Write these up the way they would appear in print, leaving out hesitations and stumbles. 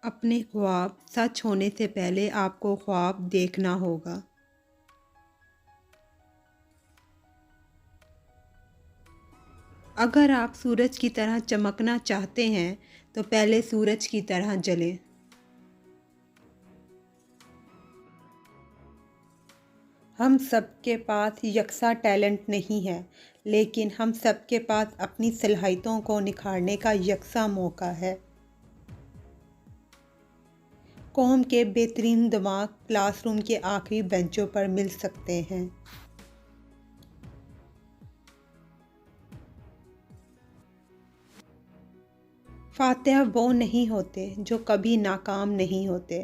अपने ख्वाब सच होने से पहले आपको ख्वाब देखना होगा। अगर आप सूरज की तरह चमकना चाहते हैं तो पहले सूरज की तरह जलें। हम सबके पास यकसा टैलेंट नहीं है, लेकिन हम सबके पास अपनी सलाहियतों को निखारने का यकसा मौका है। कौम के बेहतरीन दिमाग क्लासरूम के आखिरी बेंचों पर मिल सकते हैं। फातिहा वो नहीं होते जो कभी नाकाम नहीं होते,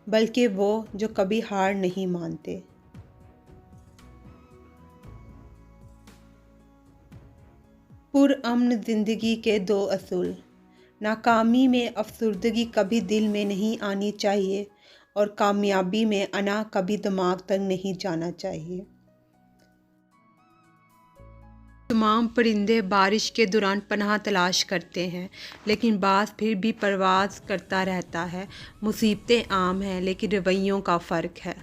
बल्कि वो जो कभी हार नहीं मानते। पुरअमन ज़िंदगी के दो असूल। नाकामी में अफसुर्दगी कभी दिल में नहीं आनी चाहिए और कामयाबी में अना कभी दिमाग तक नहीं जाना चाहिए। तमाम परिंदे बारिश के दौरान पनाह तलाश करते हैं, लेकिन बाज़ फिर भी परवाज़ करता रहता है। मुसीबतें आम हैं, लेकिन रवैयों का फ़र्क है।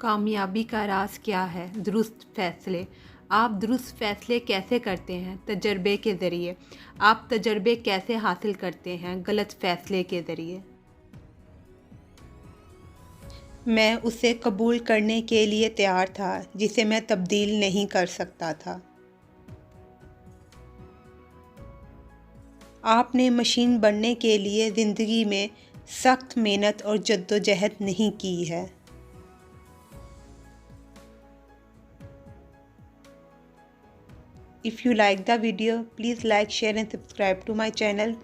कामयाबी का राज क्या है? दुरुस्त फ़ैसले। आप दुरुस्त फ़ैसले कैसे करते हैं? तजर्बे के ज़रिए। आप तजर्बे कैसे हासिल करते हैं? गलत फ़ैसले के ज़रिए। मैं उसे कबूल करने के लिए तैयार था जिसे मैं तब्दील नहीं कर सकता था। आपने मशीन बनने के लिए ज़िंदगी में सख्त मेहनत और जद्दोजहद नहीं की है। If you like the video, please like, share and subscribe to my channel.